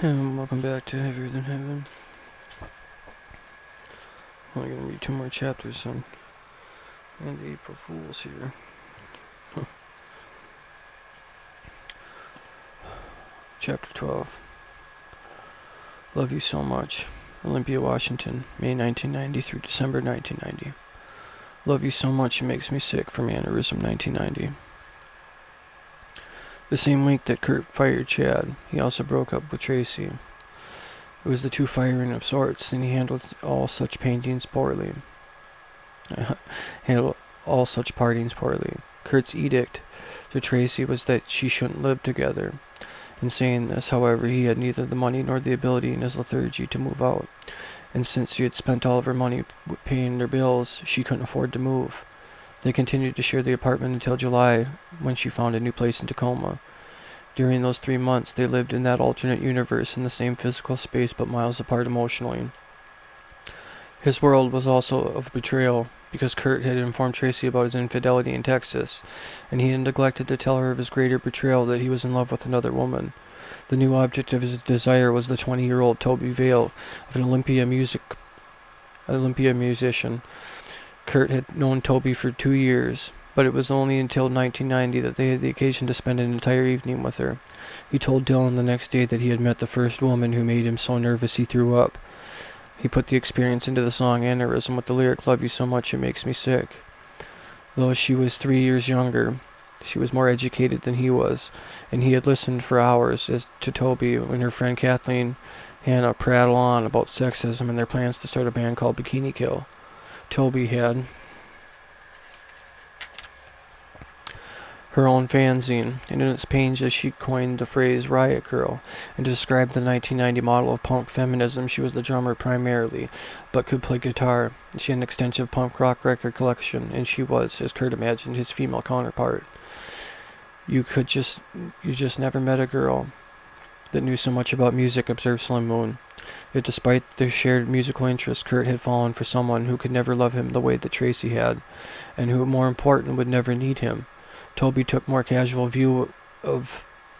And welcome back to Heavier Than Heaven. I'm only going to read 2 more chapters on and the April Fools here. Chapter 12. Love You So Much. Olympia, Washington, May 1990 through December 1990. Love you so much it makes me sick from aneurysm 1990. The same week that Kurt fired Chad, he also broke up with Tracy. It was the two firing of sorts, and he handled all such paintings poorly. handled all such partings poorly. Kurt's edict to Tracy was that she shouldn't live together. In saying this, however, he had neither the money nor the ability in his lethargy to move out, and since she had spent all of her money paying their bills, she couldn't afford to move. They continued to share the apartment until July, when she found a new place in Tacoma. During those 3 months, they lived in that alternate universe in the same physical space but miles apart emotionally. His world was also of betrayal, because Kurt had informed Tracy about his infidelity in Texas, and he had neglected to tell her of his greater betrayal that he was in love with another woman. The new object of his desire was the 20-year-old Toby Vale, of an Olympia musician. Kurt had known Toby for 2 years, but it was only until 1990 that they had the occasion to spend an entire evening with her. He told Dylan the next day that he had met the first woman who made him so nervous he threw up. He put the experience into the song Aneurysm with the lyric, "Love you so much it makes me sick." Though she was 3 years younger, she was more educated than he was, and he had listened for hours to Toby and her friend Kathleen Hanna prattle on about sexism and their plans to start a band called Bikini Kill. Toby had her own fanzine, and in its pages she coined the phrase "riot girl," and to describe the 1990 model of punk feminism. She was the drummer primarily, but could play guitar. She had an extensive punk rock record collection, and she was, as Kurt imagined, his female counterpart. You just never met a girl that knew so much about music, observed Slim Moon. Yet despite their shared musical interests, Kurt had fallen for someone who could never love him the way that Tracy had, and who, more important, would never need him. Toby took more casual view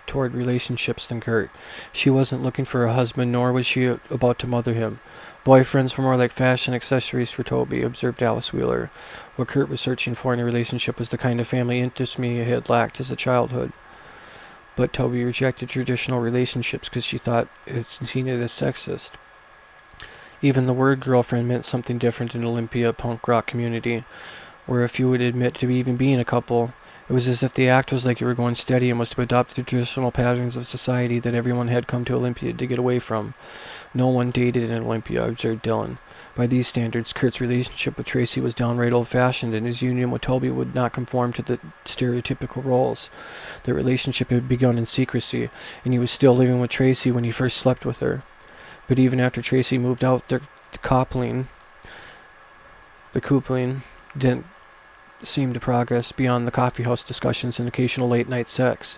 toward relationships than Kurt. She wasn't looking for a husband, nor was she about to mother him. Boyfriends were more like fashion accessories for Toby, observed Alice Wheeler. What Kurt was searching for in a relationship was the kind of family intimacy he had lacked as a childhood. But Toby rejected traditional relationships because she thought it seen it as sexist. Even the word girlfriend meant something different in Olympia punk rock community, where if you would admit to even being a couple, it was as if the act was like you were going steady and was to adopt the traditional patterns of society that everyone had come to Olympia to get away from. No one dated in Olympia, observed Dylan. By these standards, Kurt's relationship with Tracy was downright old-fashioned, and his union with Toby would not conform to the stereotypical roles. Their relationship had begun in secrecy, and he was still living with Tracy when he first slept with her. But even after Tracy moved out, the coupling didn't seem to progress beyond the coffeehouse discussions and occasional late-night sex.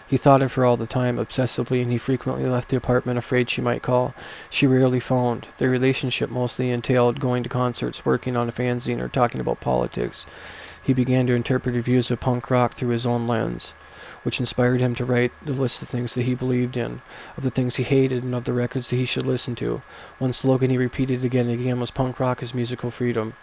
He thought of her all the time, obsessively, and he frequently left the apartment afraid she might call. She rarely phoned. Their relationship mostly entailed going to concerts, working on a fanzine, or talking about politics. He began to interpret her views of punk rock through his own lens, which inspired him to write the list of things that he believed in, of the things he hated, and of the records that he should listen to. One slogan he repeated again and again was "Punk rock is musical freedom."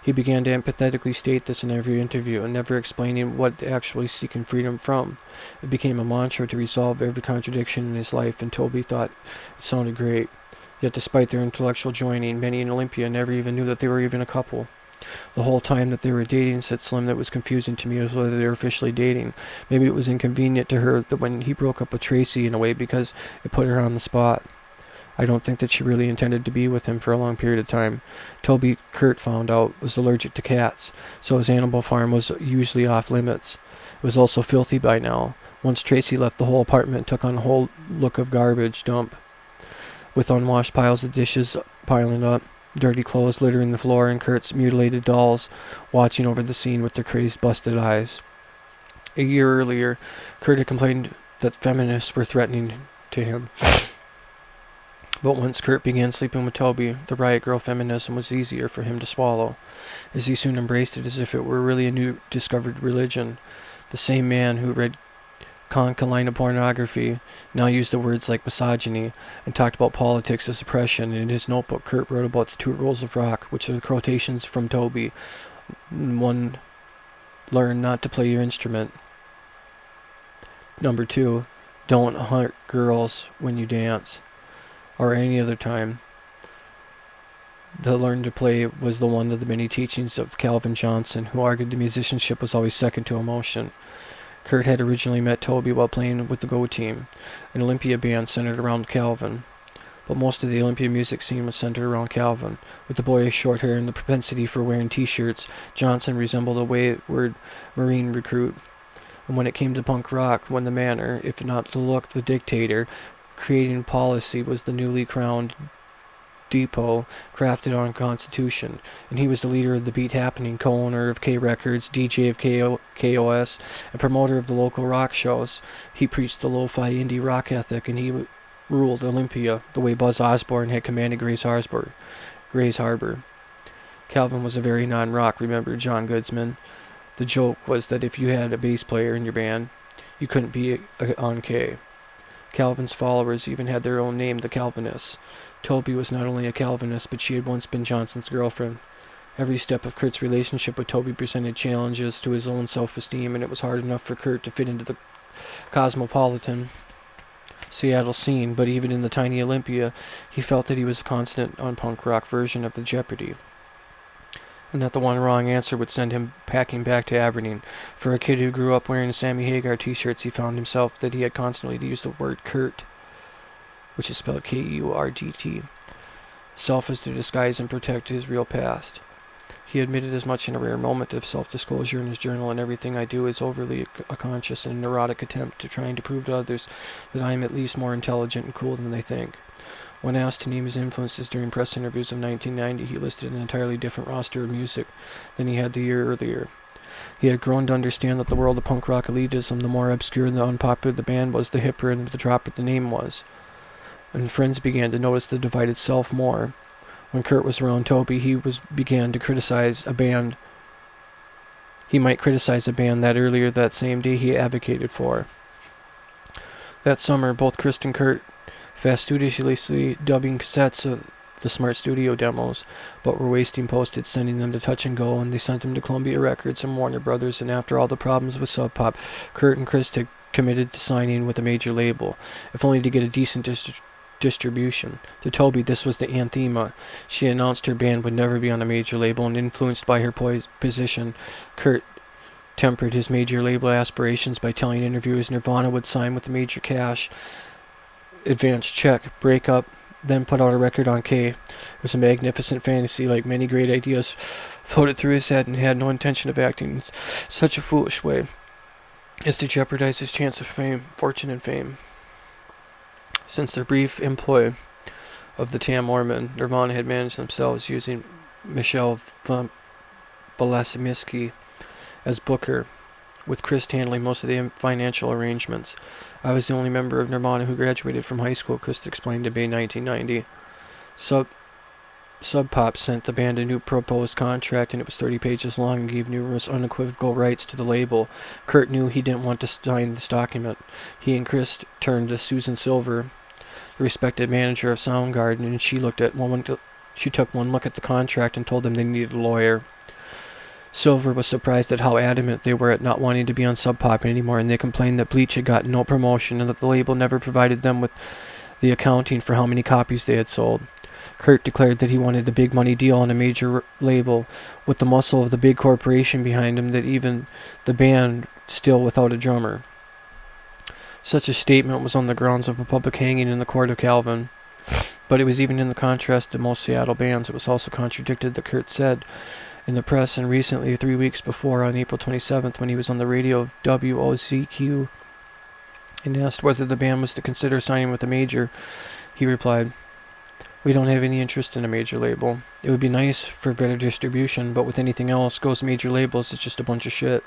He began to empathetically state this in every interview, and never explaining what actually seeking freedom from. It became a mantra to resolve every contradiction in his life, and Toby thought it sounded great. Yet despite their intellectual joining, many in Olympia never even knew that they were even a couple. The whole time that they were dating, said Slim, that was confusing to me as whether they were officially dating. Maybe it was inconvenient to her that when he broke up with Tracy in a way because it put her on the spot. I don't think that she really intended to be with him for a long period of time. Toby, Kurt found out, was allergic to cats, so his animal farm was usually off limits. It was also filthy by now. Once Tracy left, the whole apartment took on a whole look of garbage dump, with unwashed piles of dishes piling up, dirty clothes littering the floor, and Kurt's mutilated dolls watching over the scene with their crazed, busted eyes. A year earlier, Kurt had complained that feminists were threatening to him. But once Kurt began sleeping with Toby, the riot girl feminism was easier for him to swallow, as he soon embraced it as if it were really a new discovered religion. The same man who read conk a line of pornography, now used the words like misogyny, and talked about politics as oppression. In his notebook, Kurt wrote about the 2 rules of rock, which are the quotations from Toby. 1, learn not to play your instrument. 2, don't hunt girls when you dance, or any other time. The learn to play was the one of the many teachings of Calvin Johnson, who argued the musicianship was always second to emotion. Kurt had originally met Toby while playing with the Go Team, an Olympia band centered around Calvin. But most of the Olympia music scene was centered around Calvin. With the boyish short hair and the propensity for wearing t-shirts, Johnson resembled a wayward Marine recruit. And when it came to punk rock, when the manner, if not the look, the dictator, creating policy was the newly crowned depot crafted on Constitution, and he was the leader of the Beat Happening, co-owner of K Records, DJ of KOS, and promoter of the local rock shows. He preached the lo-fi indie rock ethic, and he ruled Olympia the way Buzz Osborne had commanded Grays Harbor. Calvin was a very non-rock, remembered John Goodsman. The joke was that if you had a bass player in your band, you couldn't be on K. Calvin's followers even had their own name, the Calvinists. Toby was not only a Calvinist, but she had once been Johnson's girlfriend. Every step of Kurt's relationship with Toby presented challenges to his own self-esteem, and it was hard enough for Kurt to fit into the cosmopolitan Seattle scene, but even in the tiny Olympia, he felt that he was a constant on punk rock version of the Jeopardy, and that the one wrong answer would send him packing back to Aberdeen. For a kid who grew up wearing Sammy Hagar t-shirts, he found himself that he had constantly to use the word Kurt, which is spelled K-U-R-T-T. Self is to disguise and protect his real past. He admitted as much in a rare moment of self-disclosure in his journal, and everything I do is overly a conscious and neurotic attempt to trying to prove to others that I am at least more intelligent and cool than they think. When asked to name his influences during press interviews of 1990, he listed an entirely different roster of music than he had the year earlier. He had grown to understand that the world of punk rock elitism, the more obscure and the unpopular the band was, the hipper and the dropper the name was. And friends began to notice the divided self more. When Kurt was around Toby, he began to criticize a band. He might criticize a band that earlier that same day he advocated for. That summer, both Chris and Kurt fastidiously dubbing cassettes of the Smart Studio demos, but were wasting postage sending them to Touch and Go, and they sent them to Columbia Records and Warner Brothers, and after all the problems with Sub Pop, Kurt and Chris had committed to signing with a major label, if only to get a decent distribution. To Toby, this was the anthema. She announced her band would never be on a major label, and influenced by her position, Kurt tempered his major label aspirations by telling interviewers Nirvana would sign with a major cash advance check, break up, then put out a record on K. It was a magnificent fantasy, like many great ideas floated through his head, and had no intention of acting in such a foolish way as to jeopardize his chance of fortune and fame. Since their brief employ of the Tam Orman, Nirvana had managed themselves using Michelle Balasimski as booker, with Chris handling most of the financial arrangements. I was the only member of Nirvana who graduated from high school, Chris explained in May 1990. Sub Pop sent the band a new proposed contract, and it was 30 pages long and gave numerous unequivocal rights to the label. Kurt knew he didn't want to sign this document. He and Chris turned to Susan Silver, the respected manager of Soundgarden, and she took one look at the contract and told them they needed a lawyer. Silver was surprised at how adamant they were at not wanting to be on Sub Pop anymore, and they complained that Bleach had gotten no promotion and that the label never provided them with the accounting for how many copies they had sold. Kurt declared that he wanted the big money deal on a major label with the muscle of the big corporation behind him, that even the band still without a drummer. Such a statement was on the grounds of a public hanging in the court of Calvin, but it was even in the contrast to most Seattle bands. It was also contradicted that Kurt said in the press, and recently, 3 weeks before, on April 27th, when he was on the radio of WOZQ and asked whether the band was to consider signing with a major, he replied, "We don't have any interest in a major label. It would be nice for better distribution, but with anything else, goes major labels, it's just a bunch of shit."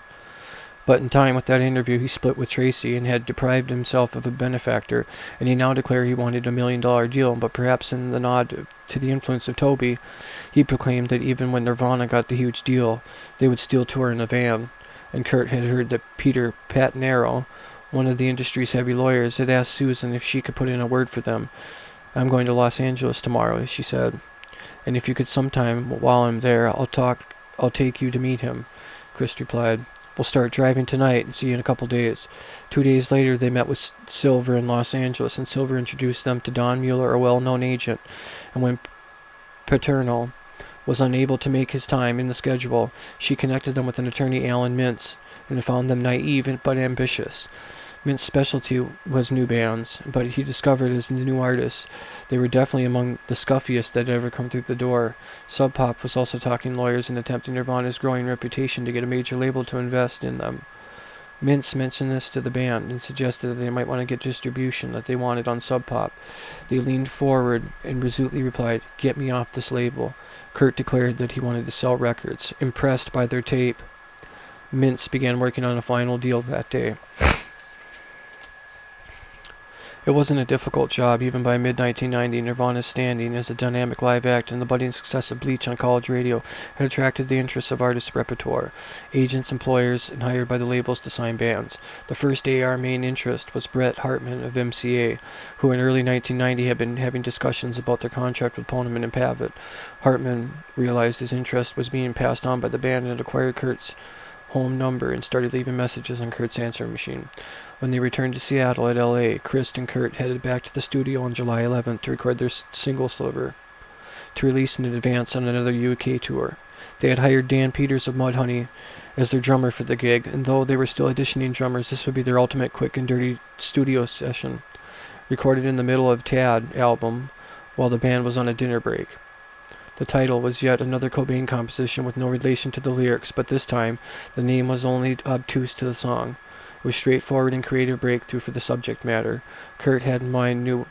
But in time with that interview, he split with Tracy and had deprived himself of a benefactor, and he now declared he wanted $1 million deal, but perhaps in the nod to the influence of Toby, he proclaimed that even when Nirvana got the huge deal, they would still tour in a van, and Kurt had heard that Peter Patanero one of the industry's heavy lawyers, had asked Susan if she could put in a word for them. "I'm going to Los Angeles tomorrow," she said. "And if you could sometime while I'm there, I'll take you to meet him," Chris replied. "We'll start driving tonight and see you in a couple days." 2 days later, they met with Silver in Los Angeles, and Silver introduced them to Don Mueller, a well-known agent. And when Paterno was unable to make his time in the schedule, she connected them with an attorney, Alan Mintz, and found them naive but ambitious. Mintz's specialty was new bands, but he discovered as the new artists, they were definitely among the scuffiest that had ever come through the door. Sub Pop was also talking lawyers and attempting Nirvana's growing reputation to get a major label to invest in them. Mintz mentioned this to the band and suggested that they might want to get distribution that they wanted on Sub Pop. They leaned forward and resolutely replied, "Get me off this label." Kurt declared that he wanted to sell records. Impressed by their tape, Mintz began working on a final deal that day. It wasn't a difficult job. Even by mid-1990, Nirvana's standing as a dynamic live act and the budding success of Bleach on college radio had attracted the interest of artists' repertoire, agents, employers, and hired by the labels to sign bands. The first AR main interest was Bret Hartman of MCA, who in early 1990 had been having discussions about their contract with Poneman and Pavitt. Hartman realized his interest was being passed on by the band and acquired Kurt's home number and started leaving messages on Kurt's answering machine. When they returned to Seattle at LA, Chris and Kurt headed back to the studio on July 11th to record their single Sliver, to release in advance on another UK tour. They had hired Dan Peters of Mudhoney as their drummer for the gig, and though they were still auditioning drummers, this would be their ultimate quick and dirty studio session, recorded in the middle of Tad album while the band was on a dinner break. The title was yet another Cobain composition with no relation to the lyrics, but this time the name was only obtuse to the song. It was straightforward and creative breakthrough for the subject matter. Kurt had in mind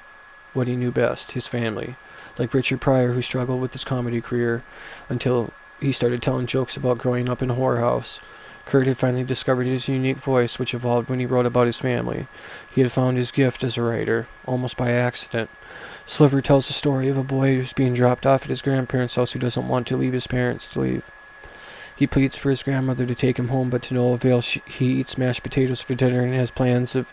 what he knew best, his family. Like Richard Pryor, who struggled with his comedy career until he started telling jokes about growing up in a whorehouse, Kurt had finally discovered his unique voice, which evolved when he wrote about his family. He had found his gift as a writer, almost by accident. Sliver tells the story of a boy who's being dropped off at his grandparents' house who doesn't want to leave his parents to leave. He pleads for his grandmother to take him home, but to no avail. He eats mashed potatoes for dinner and has plans of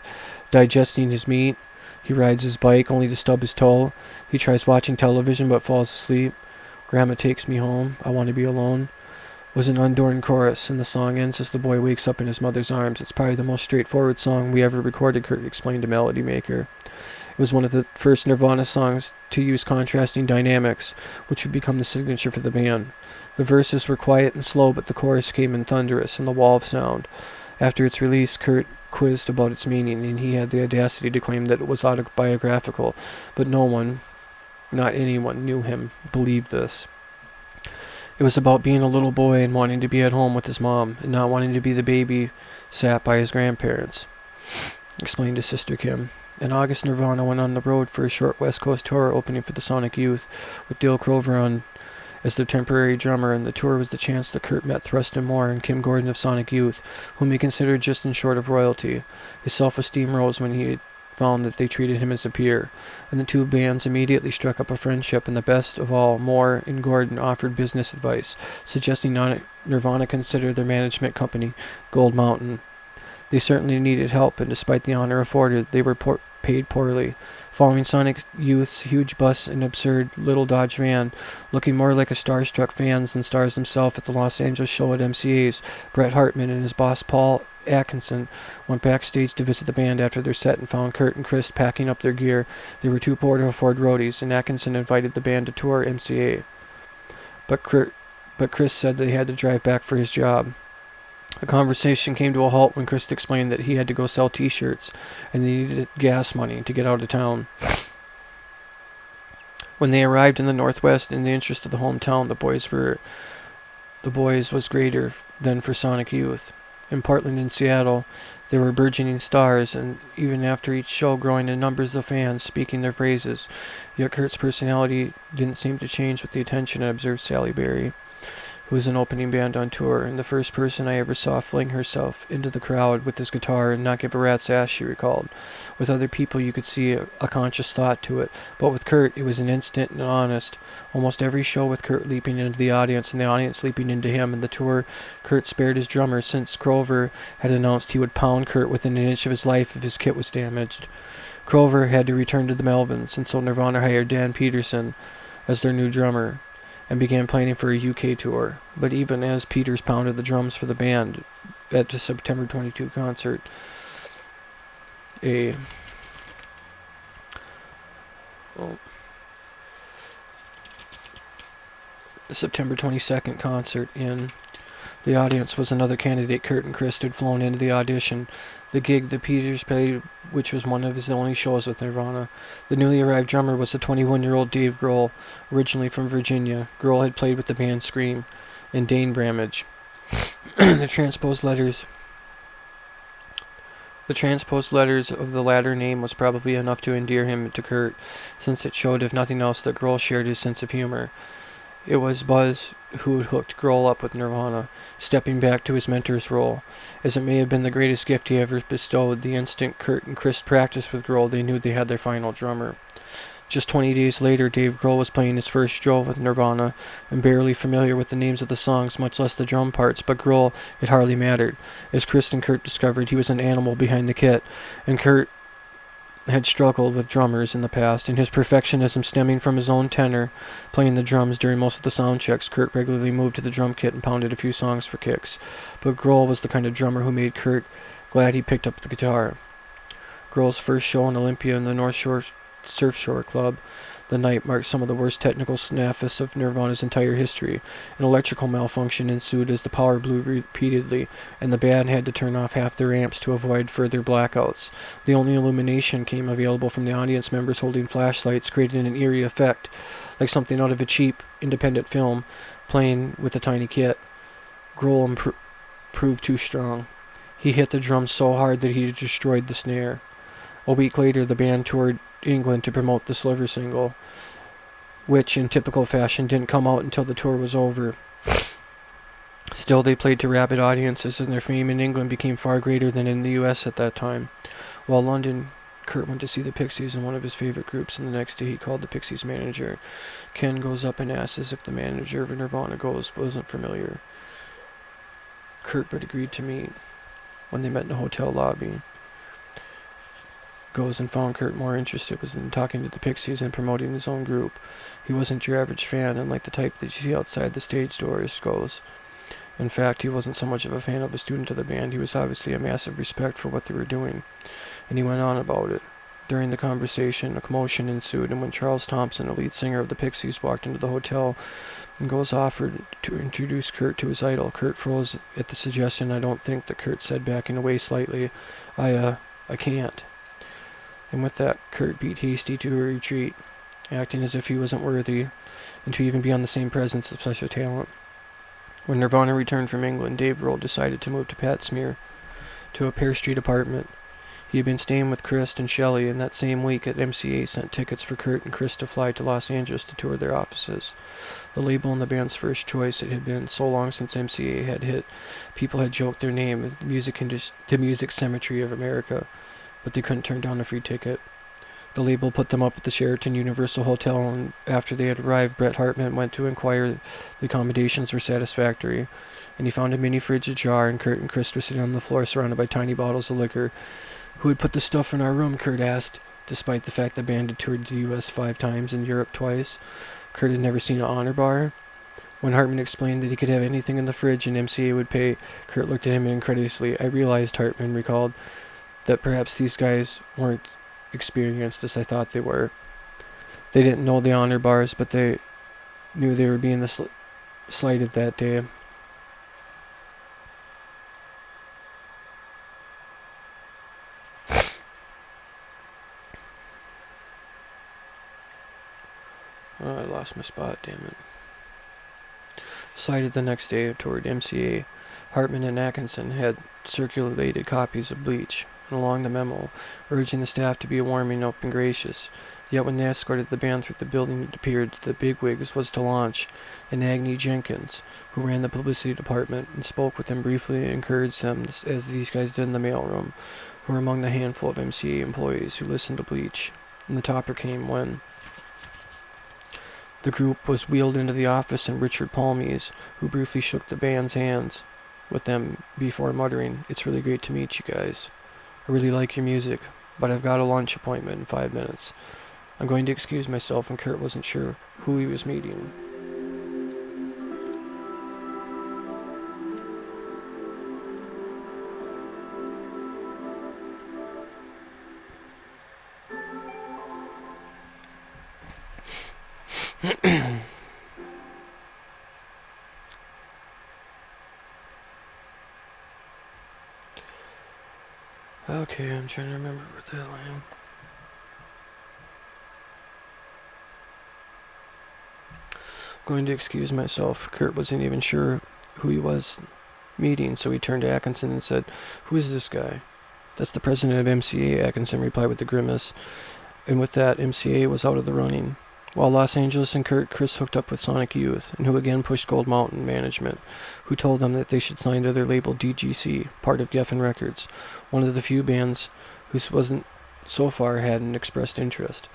digesting his meat. He rides his bike only to stub his toe. He tries watching television but falls asleep. "Grandma takes me home. I want to be alone," was an unadorned chorus, and the song ends as the boy wakes up in his mother's arms. "It's probably the most straightforward song we ever recorded," Kurt explained to Melody Maker. It was one of the first Nirvana songs to use contrasting dynamics, which would become the signature for the band. The verses were quiet and slow, but the chorus came in thunderous and the wall of sound. After its release, Kurt quizzed about its meaning, and he had the audacity to claim that it was autobiographical, but no one, not anyone, knew him, believed this. It was about being a little boy and wanting to be at home with his mom, and not wanting to be the baby sat by his grandparents, explained his sister Kim. In August, Nirvana went on the road for a short West Coast tour, opening for the Sonic Youth, with Dale Crover on as their temporary drummer, and the tour was the chance that Kurt met Thruston Moore and Kim Gordon of Sonic Youth, whom he considered just and short of royalty. His self-esteem rose when he found that they treated him as a peer, and the two bands immediately struck up a friendship, and the best of all, Moore and Gordon offered business advice, suggesting Nirvana consider their management company, Gold Mountain. They certainly needed help, and despite the honor afforded, they were paid poorly. Following Sonic Youth's huge bus and absurd little Dodge van, looking more like a starstruck fans than stars themselves at the Los Angeles show at MCA's, Bret Hartman and his boss Paul Atkinson went backstage to visit the band after their set and found Kurt and Chris packing up their gear. They were too poor to afford roadies, and Atkinson invited the band to tour MCA. But Chris said they had to drive back for his job. The conversation came to a halt when Chris explained that he had to go sell t-shirts and they needed gas money to get out of town. When they arrived in the Northwest, in the interest of the hometown, the boys was greater than for Sonic Youth. In Portland and Seattle, there were burgeoning stars, and even after each show growing in numbers of fans speaking their praises. Yet Kurt's personality didn't seem to change with the attention, observed Sally Berry, who was an opening band on tour, and the first person I ever saw fling herself into the crowd with his guitar and not give a rat's ass, she recalled. With other people you could see a conscious thought to it, but with Kurt it was an instant and honest. Almost every show with Kurt leaping into the audience and the audience leaping into him, and the tour Kurt spared his drummer since Crover had announced he would pound Kurt within an inch of his life if his kit was damaged. Crover had to return to the Melvins, and so Nirvana hired Dan Peterson as their new drummer and began planning for a UK tour. But even as Peters pounded the drums for the band at the September 22 concert, the September 22nd concert in the audience was another candidate Kurt and Chris had flown into the audition. The gig that Peters played, which was one of his only shows with Nirvana. The newly arrived drummer was the 21-year-old Dave Grohl, originally from Virginia. Grohl had played with the band Scream and Dane Bramage. The transposed letters of the latter name was probably enough to endear him to Kurt, since it showed, if nothing else, that Grohl shared his sense of humor. It was Buzz who had hooked Grohl up with Nirvana, stepping back to his mentor's role. As it may have been the greatest gift he ever bestowed, the instant Kurt and Chris practiced with Grohl, they knew they had their final drummer. Just 20 days later, Dave Grohl was playing his first show with Nirvana, and barely familiar with the names of the songs, much less the drum parts, but Grohl, it hardly mattered. As Chris and Kurt discovered, he was an animal behind the kit, and Kurt had struggled with drummers in the past, and his perfectionism stemming from his own tenor playing the drums during most of the sound checks. Kurt regularly moved to the drum kit and pounded a few songs for kicks, but Grohl was the kind of drummer who made Kurt glad he picked up the guitar. Grohl's first show in Olympia in the North Shore Surf Shore Club the night marked some of the worst technical snafus of Nirvana's entire history. An electrical malfunction ensued as the power blew repeatedly, and the band had to turn off half their amps to avoid further blackouts. The only illumination came available from the audience members holding flashlights, creating an eerie effect, like something out of a cheap, independent film, playing with a tiny kit. Grohl proved too strong. He hit the drums so hard that he destroyed the snare. A week later, the band toured England to promote the Sliver single, which in typical fashion didn't come out until the tour was over. Still, they played to rabid audiences, and their fame in England became far greater than in the US at that time. While London, Kurt went to see the Pixies and one of his favorite groups, and the next day he called the Pixies manager. Ken goes up and asks as if the manager of Nirvana wasn't familiar. Kurt but agreed to meet. When they met in a hotel lobby, goes and found Kurt more interested was in talking to the Pixies and promoting his own group. He wasn't your average fan, and like the type that you see outside the stage doors goes. In fact, he wasn't so much of a fan of a student of the band. He was obviously a massive respect for what they were doing, and he went on about it. During the conversation, a commotion ensued, and when Charles Thompson, a lead singer of the Pixies, walked into the hotel, and Goes offered to introduce Kurt to his idol. Kurt froze at the suggestion. I don't think that Kurt said, backing away slightly, I can't. And with that, Kurt beat hasty to a retreat, acting as if he wasn't worthy, and to even be on the same presence of such a talent. When Nirvana returned from England, Dave Grohl decided to move to Pat Smear, to a Pear Street apartment. He had been staying with Chris and Shelley, and that same week at MCA sent tickets for Kurt and Chris to fly to Los Angeles to tour their offices. The label and the band's first choice. It had been so long since MCA had hit. People had joked their name, the music cemetery of America, but they couldn't turn down a free ticket. The label put them up at the Sheraton Universal Hotel, and after they had arrived, Bret Hartman went to inquire the accommodations were satisfactory, and he found a mini fridge ajar, and Kurt and Chris were sitting on the floor surrounded by tiny bottles of liquor. Who had put the stuff in our room? Kurt asked, despite the fact the band had toured the U.S. 5 times and Europe twice. Kurt had never seen an honor bar. When Hartman explained that he could have anything in the fridge and MCA would pay, Kurt looked at him incredulously. I realized, Hartman recalled, that perhaps these guys weren't experienced as I thought they were. They didn't know the honor bars, but they knew they were being slighted that day. Oh, I lost my spot, damn it. Cited the next day toward MCA, Hartman and Atkinson had circulated copies of Bleach. along the memo, urging the staff to be warming up and gracious. Yet when they escorted the band through the building, it appeared the bigwigs was to launch, and Agnes Jenkins, who ran the publicity department, and spoke with them briefly and encouraged them, as these guys did in the mailroom, who were among the handful of MCA employees who listened to Bleach. And the topper came when the group was wheeled into the office, and Richard Palmies, who briefly shook the band's hands with them before muttering, "It's really great to meet you guys. I really like your music, but I've got a lunch appointment in 5 minutes. I'm going to excuse myself," and Kurt wasn't sure who he was meeting. Okay, I'm trying to remember what the hell I am. Going to excuse myself. Kurt wasn't even sure who he was meeting, so he turned to Atkinson and said, "Who is this guy?" "That's the president of MCA," Atkinson replied with a grimace. And with that, MCA was out of the running. While Los Angeles and Kurt, Chris hooked up with Sonic Youth, and who again pushed Gold Mountain Management, who told them that they should sign to their label DGC, part of Geffen Records, one of the few bands who wasn't so far hadn't expressed interest.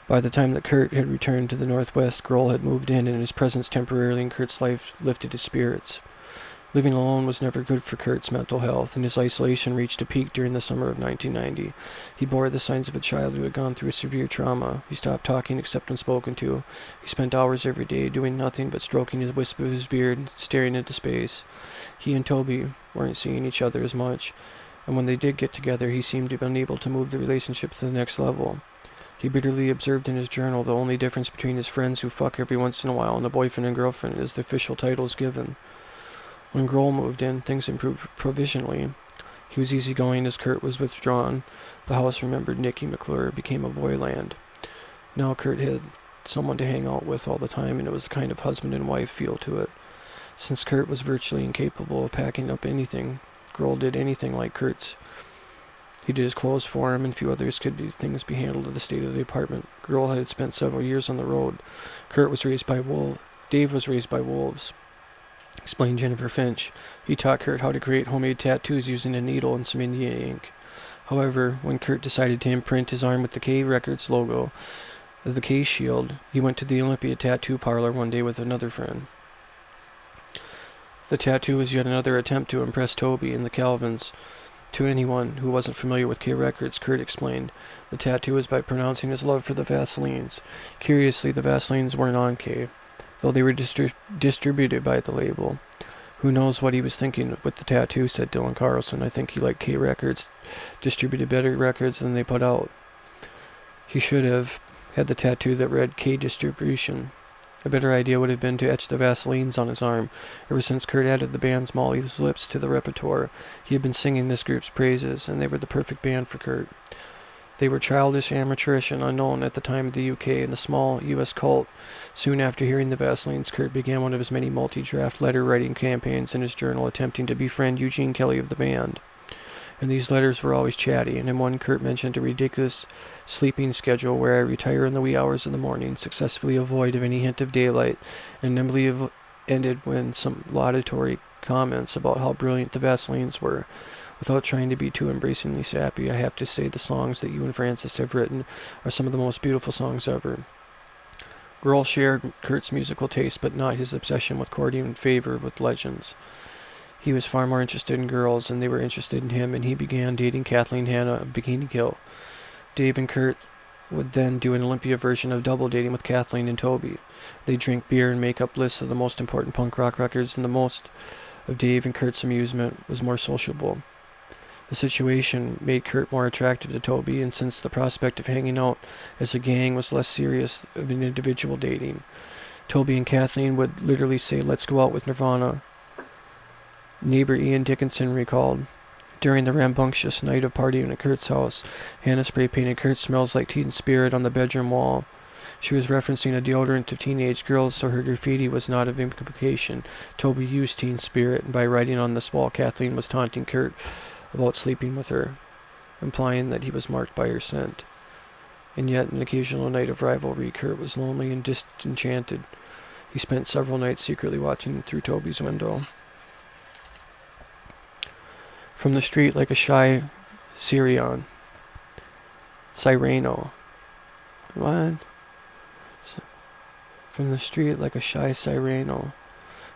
By the time that Kurt had returned to the Northwest, Grohl had moved in, and his presence temporarily in Kurt's life lifted his spirits. Living alone was never good for Kurt's mental health, and his isolation reached a peak during the summer of 1990. He bore the signs of a child who had gone through a severe trauma. He stopped talking except when spoken to. He spent hours every day doing nothing but stroking his wisp of his beard, staring into space. He and Toby weren't seeing each other as much, and when they did get together, he seemed unable to move the relationship to the next level. He bitterly observed in his journal the only difference between his friends who fuck every once in a while and a boyfriend and girlfriend is the official titles given. When Grohl moved in, things improved provisionally. He was easygoing as Kurt was withdrawn. The house remembered Nicky McClure became a boyland. Now Kurt had someone to hang out with all the time, and it was a kind of husband and wife feel to it. Since Kurt was virtually incapable of packing up anything, Grohl did anything like Kurt's. He did his clothes for him, and few others could be things be handled to the state of the apartment. Grohl had spent several years on the road. Dave was raised by wolves, explained Jennifer Finch. He taught Kurt how to create homemade tattoos using a needle and some Indian ink. However, when Kurt decided to imprint his arm with the K Records logo of the K Shield, he went to the Olympia tattoo parlor one day with another friend. The tattoo was yet another attempt to impress Toby and the Calvins. To anyone who wasn't familiar with K Records, Kurt explained, the tattoo was by pronouncing his love for the Vaselines. Curiously, the Vaselines weren't on K, though they were distributed by the label. Who knows what he was thinking with the tattoo, said Dylan Carlson. I think he liked K Records, distributed better records than they put out. He should have had the tattoo that read K Distribution. A better idea would have been to etch the Vaselines on his arm. Ever since Kurt added the band's Molly's Lips to the repertoire, he had been singing this group's praises, and they were the perfect band for Kurt. They were childish, amateurish, and unknown at the time of the UK and the small U.S. cult. Soon after hearing the Vaselines, Kurt began one of his many multi-draft letter-writing campaigns in his journal, attempting to befriend Eugene Kelly of the band. And these letters were always chatty, and in one Kurt mentioned a ridiculous sleeping schedule where I retire in the wee hours of the morning, successfully avoid of any hint of daylight, and nimbly ended when some laudatory comments about how brilliant the Vaselines were. Without trying to be too embracingly sappy, I have to say the songs that you and Francis have written are some of the most beautiful songs ever. Grohl shared Kurt's musical taste, but not his obsession with courting favor with legends. He was far more interested in girls, and they were interested in him, and he began dating Kathleen Hanna of Bikini Kill. Dave and Kurt would then do an Olympia version of double dating with Kathleen and Toby. They'd drink beer and make up lists of the most important punk rock records, and the most of Dave and Kurt's amusement was more sociable. The situation made Kurt more attractive to Toby, and since the prospect of hanging out as a gang was less serious than individual dating, Toby and Kathleen would literally say, "Let's go out with Nirvana." Neighbor Ian Dickinson recalled, during the rambunctious night of partying at Kurt's house, Hannah spray-painted Kurt Smells Like Teen Spirit on the bedroom wall. She was referencing a deodorant of teenage girls, so her graffiti was not of implication. Toby used Teen Spirit, and by writing on this wall, Kathleen was taunting Kurt about sleeping with her. implying that he was marked by her scent. And yet, an occasional night of rivalry, Kurt was lonely and disenchanted. He spent several nights secretly watching through Toby's window. From the street like a shy Sireno. What? From the street like a shy Sireno.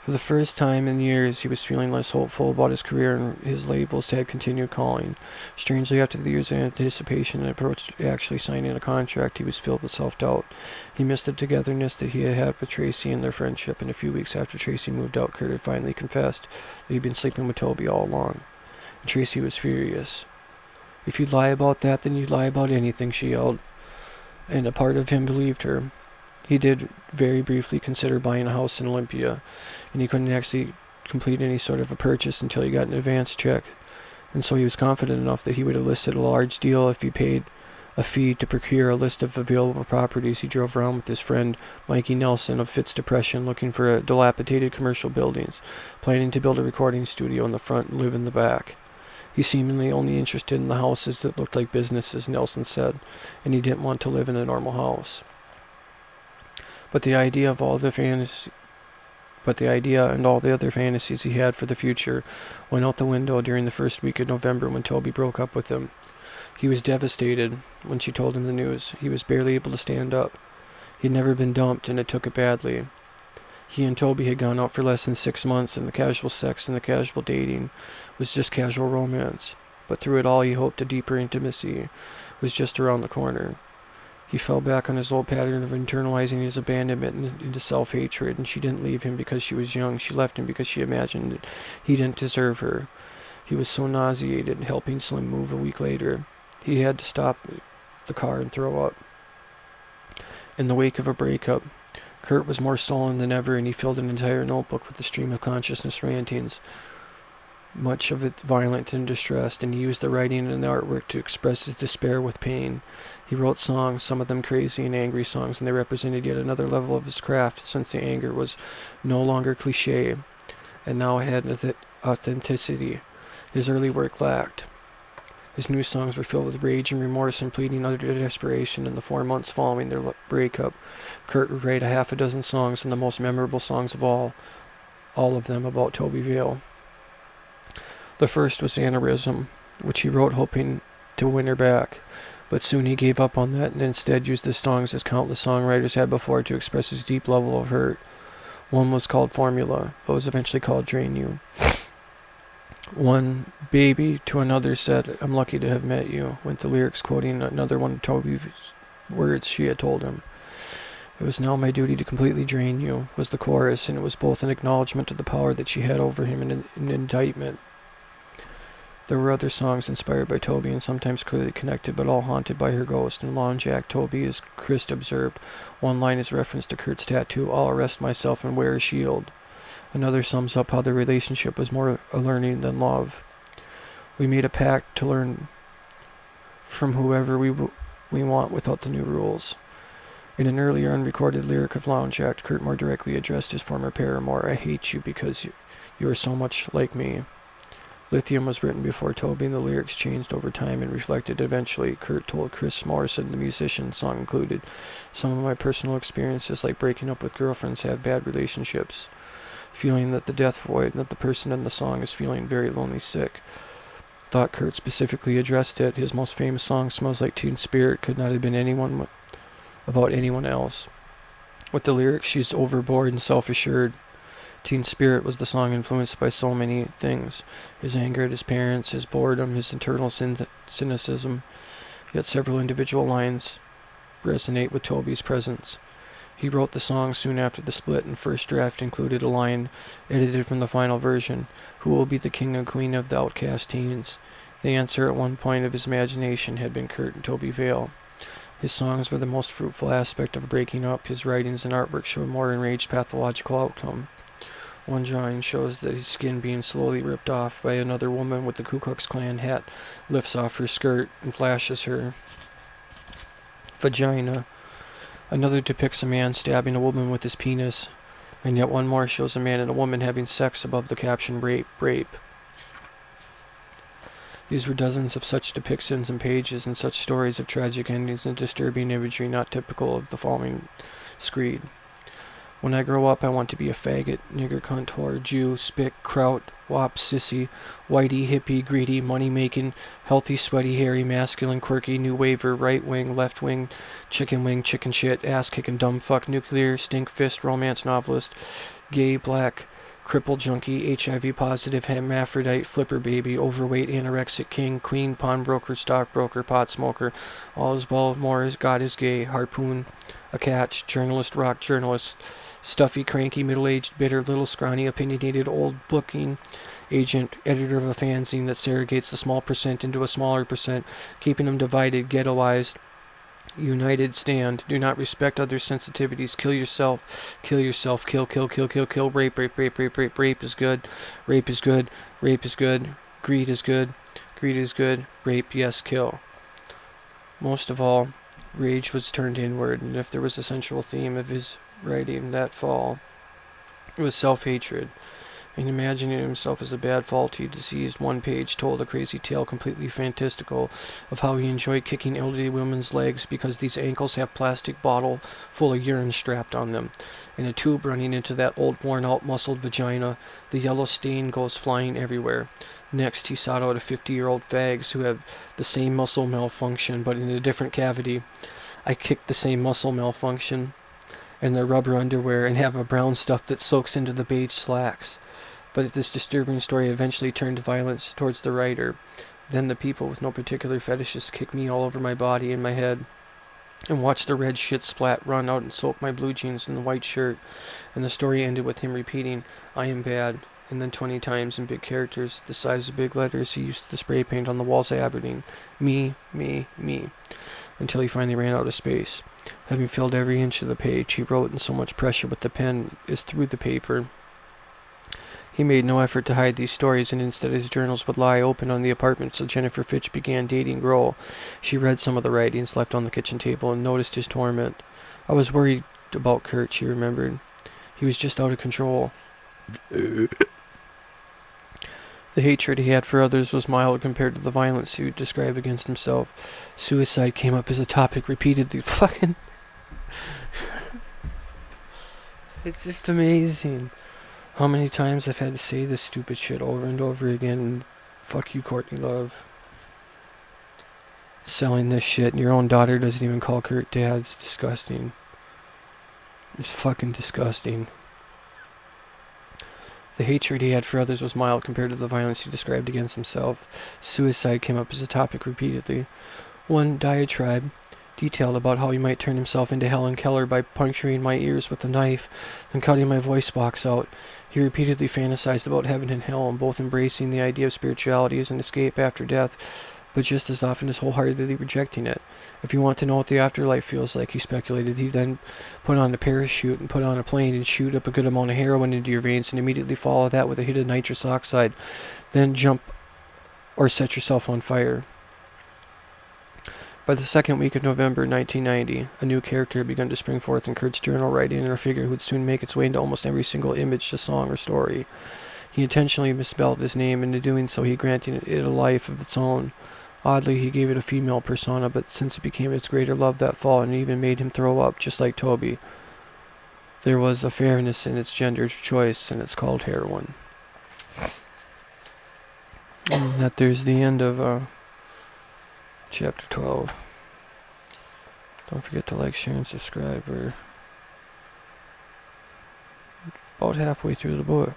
For the first time in years, he was feeling less hopeful about his career, and his labels had continued calling. Strangely, after the years of anticipation and approached actually signing a contract, he was filled with self-doubt. He missed the togetherness that he had had with Tracy and their friendship, and a few weeks after Tracy moved out, Kurt had finally confessed that he'd been sleeping with Toby all along. And Tracy was furious. "If you'd lie about that, then you'd lie about anything," she yelled. And a part of him believed her. He did very briefly consider buying a house in Olympia, and he couldn't actually complete any sort of a purchase until he got an advance check. And so he was confident enough that he would elicit a large deal if he paid a fee to procure a list of available properties. He drove around with his friend Mikey Nelson of Fitz Depression, looking for dilapidated commercial buildings, planning to build a recording studio in the front and live in the back. He seemingly only interested in the houses that looked like businesses, Nelson said, and he didn't want to live in a normal house. But the idea and all the other fantasies he had for the future went out the window during the first week of November when Toby broke up with him. He was devastated when she told him the news. He was barely able to stand up. He'd never been dumped, and it took it badly. He and Toby had gone out for less than 6 months, and the casual sex and the casual dating was just casual romance. But through it all, he hoped a deeper intimacy was just around the corner. He fell back on his old pattern of internalizing his abandonment into self-hatred, and she didn't leave him because she was young. She left him because she imagined that he didn't deserve her. He was so nauseated, helping Slim move a week later. He had to stop the car and throw up. In the wake of a breakup, Kurt was more sullen than ever, and he filled an entire notebook with the stream of consciousness rantings, much of it violent and distressed, and he used the writing and the artwork to express his despair with pain. He wrote songs, some of them crazy and angry songs, and they represented yet another level of his craft, since the anger was no longer cliché, and now it had authenticity. His early work lacked. His new songs were filled with rage and remorse and pleading under desperation. In the 4 months following their breakup, Kurt would write a half a dozen songs, and the most memorable songs of all of them about Toby Vale. The first was Aneurysm, which he wrote hoping to win her back, but soon he gave up on that and instead used the songs as countless songwriters had before to express his deep level of hurt. One was called Formula, but was eventually called Drain You. One baby to another said, "I'm lucky to have met you," went the lyrics quoting another one of Toby's words she had told him. "It was now my duty to completely drain you," was the chorus, and it was both an acknowledgement of the power that she had over him and an indictment. There were other songs inspired by Toby and sometimes clearly connected, but all haunted by her ghost. In Long Jack, Toby, as Chris observed, one line is reference to Kurt's tattoo, "I'll arrest myself and wear a shield." Another sums up how the relationship was more a learning than love. "We made a pact to learn from whoever we want without the new rules." In an earlier unrecorded lyric of Lounge Act, Kurt more directly addressed his former paramour, "I hate you because you are so much like me." Lithium was written before Toby, and the lyrics changed over time and reflected eventually. Kurt told Chris Morrison, the musician, the song included, "Some of my personal experiences, like breaking up with girlfriends, have bad relationships. Feeling that the death void, that the person in the song is feeling very lonely, sick." Thought Kurt specifically addressed it. His most famous song, "Smells Like Teen Spirit," could not have been about anyone else. With the lyrics, "She's overboard and self-assured." Teen Spirit was the song influenced by so many things. His anger at his parents, his boredom, his internal cynicism. Yet several individual lines resonate with Toby's presence. He wrote the song soon after the split, and first draft included a line edited from the final version, "Who will be the king and queen of the outcast teens?" The answer at one point of his imagination had been Kurt and Toby Vale. His songs were the most fruitful aspect of breaking up. His writings and artwork showed more enraged pathological outcome. One drawing shows that his skin being slowly ripped off by another woman with the Ku Klux Klan hat lifts off her skirt and flashes her vagina. Another depicts a man stabbing a woman with his penis, and yet one more shows a man and a woman having sex above the caption "Rape, Rape." These were dozens of such depictions and pages and such stories of tragic endings and disturbing imagery not typical of the following screed. When I grow up, I want to be a faggot, nigger, cunt, whore, Jew, spick, kraut, wop, sissy, whitey, hippie, greedy, money-making, healthy, sweaty, hairy, masculine, quirky, new waver, right wing, left wing, chicken shit, ass-kicking, dumb fuck, nuclear, stink fist, romance novelist, gay, black, cripple junkie, HIV positive, hermaphrodite, flipper baby, overweight, anorexic, king, queen, pawnbroker, stockbroker, pot smoker, all is well, more is God is gay, harpoon, a catch, journalist, rock journalist, stuffy, cranky, middle-aged, bitter, little scrawny, opinionated, old booking agent, editor of a fanzine that segregates the small percent into a smaller percent, keeping them divided, ghettoized, united stand, do not respect other sensitivities, kill yourself, kill, rape is good, rape is good, greed is good, rape, yes, kill. Most of all, rage was turned inward, and if there was a central theme of his writing that fall, it was self-hatred, and imagining himself as a bad, faulty, diseased. One page told a crazy tale, completely fantastical, of how he enjoyed kicking elderly women's legs because these ankles have plastic bottle full of urine strapped on them, and a tube running into that old worn-out muscled vagina. The yellow stain goes flying everywhere. Next, he sought out a 50-year-old fags who have the same muscle malfunction, but in a different cavity. I kicked the same muscle malfunction and their rubber underwear and have a brown stuff that soaks into the beige slacks. But this disturbing story eventually turned to violence towards the writer. Then the people with no particular fetishes kicked me all over my body and my head, and watched the red shit splat run out and soak my blue jeans and the white shirt. And the story ended with him repeating, "I am bad," and then 20 times in big characters, the size of big letters he used to spray paint on the walls aberdeen. Me, until he finally ran out of space. Having filled every inch of the page, he wrote in so much pressure with the pen is through the paper. He made no effort to hide these stories, and instead his journals would lie open on the apartment, so Jennifer Fitch began dating Grohl. She read some of the writings left on the kitchen table and noticed his torment. I was worried about Kurt, she remembered. He was just out of control. The hatred he had for others was mild compared to the violence he would describe against himself. Suicide came up as a topic repeatedly. Fucking... It's just amazing how many times I've had to say this stupid shit over and over again. Fuck you, Courtney Love. Selling this shit, and your own daughter doesn't even call Kurt dad. It's disgusting. It's fucking disgusting. The hatred he had for others was mild compared to the violence he described against himself. Suicide came up as a topic repeatedly. One diatribe detailed about how he might turn himself into Helen Keller by puncturing my ears with a knife, then cutting my voice box out. He repeatedly fantasized about heaven and hell, and both embracing the idea of spirituality as an escape after death, but just as often as wholeheartedly rejecting it. If you want to know what the afterlife feels like, he speculated, he'd then put on a parachute and put on a plane and shoot up a good amount of heroin into your veins and immediately follow that with a hit of nitrous oxide. Then jump or set yourself on fire. By the second week of November 1990, a new character had begun to spring forth in Kurt's journal writing, and a figure who would soon make its way into almost every single image, song, or story. He intentionally misspelled his name, and in doing so he granted it a life of its own. Oddly, he gave it a female persona, but since it became its greater love that fall, and even made him throw up, just like Toby, there was a fairness in its gender choice, and it's called heroin. And that there's the end of Chapter 12. Don't forget to like, share, and subscribe. We're about halfway through the book.